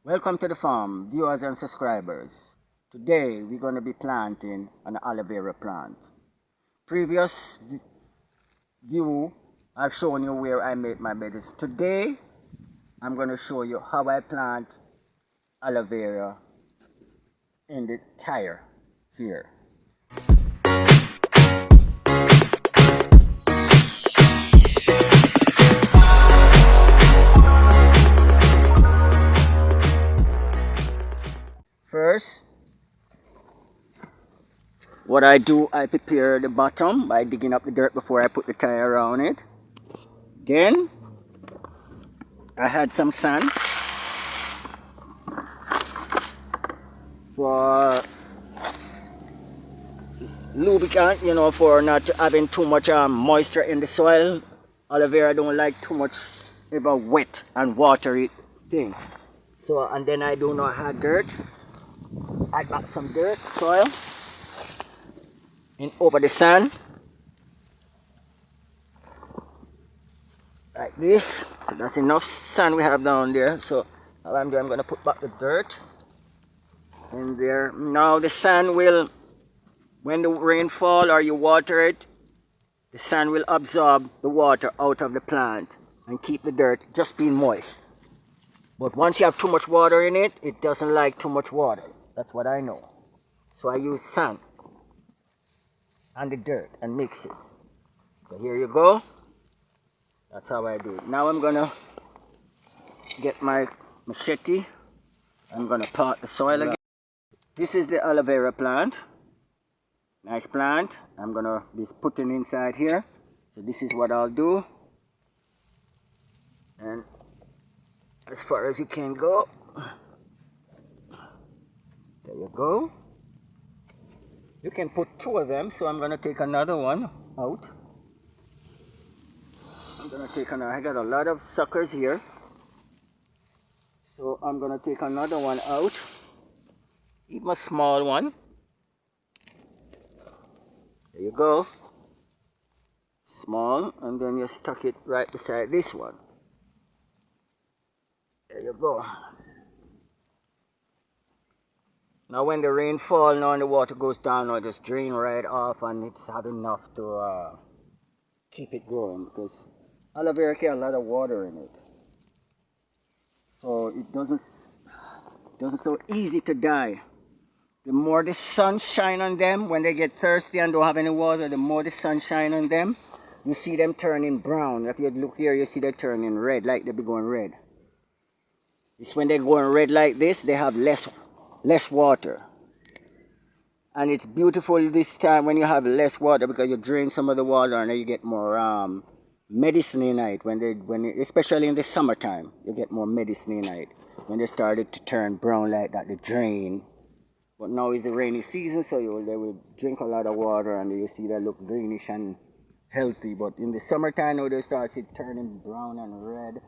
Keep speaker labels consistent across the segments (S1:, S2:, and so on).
S1: Welcome to the farm, viewers and subscribers. Today we're going to be planting an aloe vera plant. Previous view I've shown you where I make my beds. Today I'm going to show you how I plant aloe vera in the tire here. First, what I do, I prepare the bottom by digging up the dirt before I put the tire around it. Then, I had some sand for lubricant, for not having too much moisture in the soil. Aloe vera don't like too much ever wet and watery thing. So, and then I do not have dirt. I got some dirt, soil, and over the sand, like this. So that's enough sand we have down there. So all I'm doing, I'm going to put back the dirt in there. Now the sand will, when the rain fall or you water it, the sand will absorb the water out of the plant and keep the dirt just being moist. But once you have too much water in it, it doesn't like too much water. That's what I know. So I use sand and the dirt and mix it. So here you go. That's how I do it. Now I'm gonna get my machete. I'm gonna plant the soil again. This is the aloe vera plant. Nice plant. I'm gonna be putting inside here. So this is what I'll do. And as far as you can go. There you go. You can put two of them, so I'm gonna take another one out. I'm gonna take another. I got a lot of suckers here, so I'm gonna take another one out, even a small one. There you go. Small, and then you stuck it right beside this one. There you go. Now when the rain falls, now and the water goes down, now just drain right off, and it's had enough to keep it growing, because aloe vera has a lot of water in it. So it doesn't so easy to die. The more the sun shine on them, when they get thirsty and don't have any water, the more the sun shine on them, you see them turning brown. If you look here, you see them turning red, like they be going red. It's when they're going red like this, they have less water, and it's beautiful this time when you have less water, because you drain some of the water and then you get more medicine in it. Especially in the summertime, you get more medicine in it. When they started to turn brown like that, they drain. But now is the rainy season, so they will drink a lot of water, and you see they look greenish and healthy. But in the summertime, now they start turning brown and red,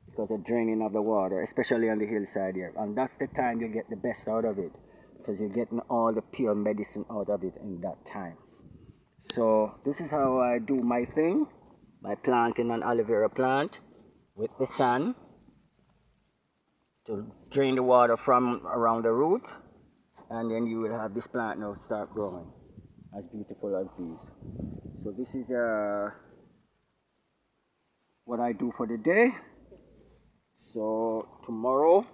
S1: because of draining of the water, especially on the hillside here. And that's the time you get the best out of it, because you're getting all the pure medicine out of it in that time. So this is how I do my thing by planting an aloe vera plant with the sand to drain the water from around the root, and then you will have this plant now start growing as beautiful as these. So this is what I do for the day. So tomorrow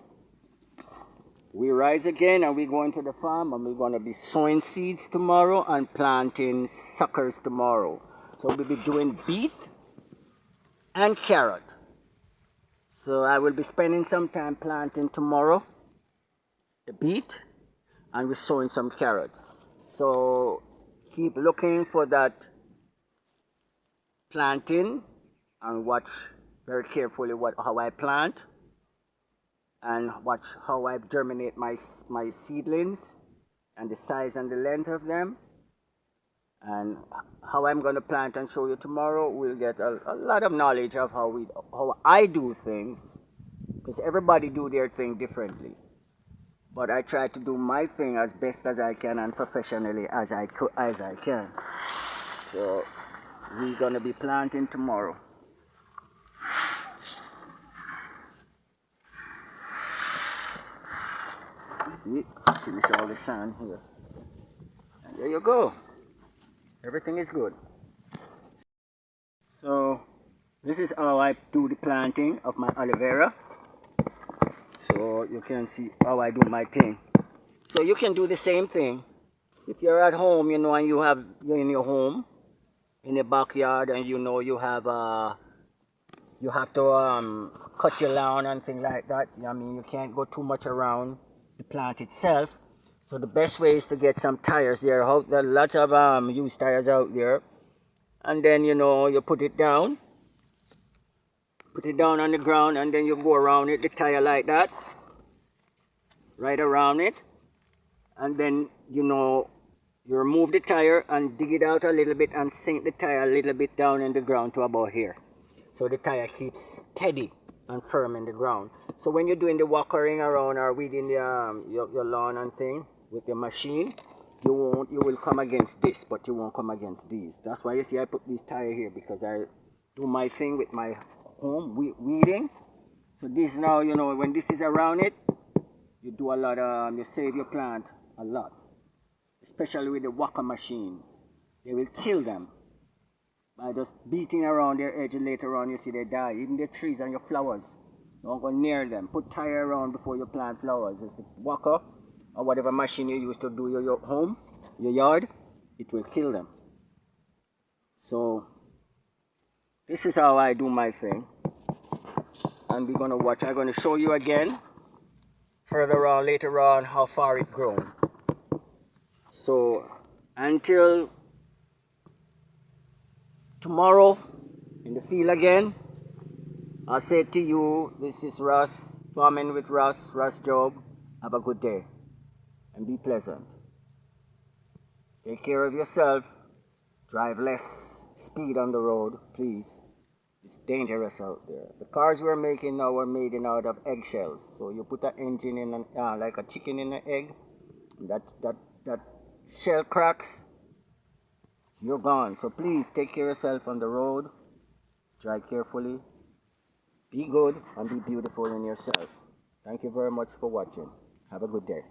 S1: we rise again, and we go into the farm, and we're going to be sowing seeds tomorrow and planting suckers tomorrow. So we'll be doing beet and carrot. So I will be spending some time planting tomorrow the beet, and we're sowing some carrot. So keep looking for that planting and watch very carefully how I plant, and watch how I germinate my seedlings, and the size and the length of them, and how I'm going to plant and show you tomorrow. We'll get a lot of knowledge of how I do things, because everybody do their thing differently. But I try to do my thing as best as I can and professionally as I can. So we're going to be planting tomorrow. See, finish all the sand here. And there you go. Everything is good. So this is how I do the planting of my aloe vera. So you can see how I do my thing. So you can do the same thing. If you're at home, you know, and you're in your home, in the backyard, and you know you have to cut your lawn and things like that. I mean, you can't go too much around the plant itself. So the best way is to get some tires. There are lots of used tires out there, and then you know you put it down on the ground, and then you go around it, the tire like that, right around it, and then you know you remove the tire and dig it out a little bit and sink the tire a little bit down in the ground to about here. So the tire keeps steady and firm in the ground. So when you're doing the walking around or weeding the, your lawn and thing with your machine, you will come against this, but you won't come against these. That's why you see I put this tire here, because I do my thing with my home weeding. So this now, you know, when this is around it, you do a lot of, you save your plant a lot. Especially with the whacker machine. They will kill them by just beating around their edge. Later on you see they die. Even the trees and your flowers, don't go near them. Put tire around before you plant flowers. It's the whacker or whatever machine you use to do your home, your yard, it will kill them. So this is how I do my thing, and we're gonna watch. I'm gonna show you again further on later on how far it grown. So until tomorrow in the field again, I say to you, this is Ras, farming with Ras Jobe. Have a good day and be pleasant. Take care of yourself. Drive less speed on the road, please. It's dangerous out there. The cars we're making now are made out of eggshells. So you put an engine in, like a chicken in an egg, that shell cracks, you're gone. So please take care of yourself on the road. Drive carefully. Be good and be beautiful in yourself. Thank you very much for watching. Have a good day.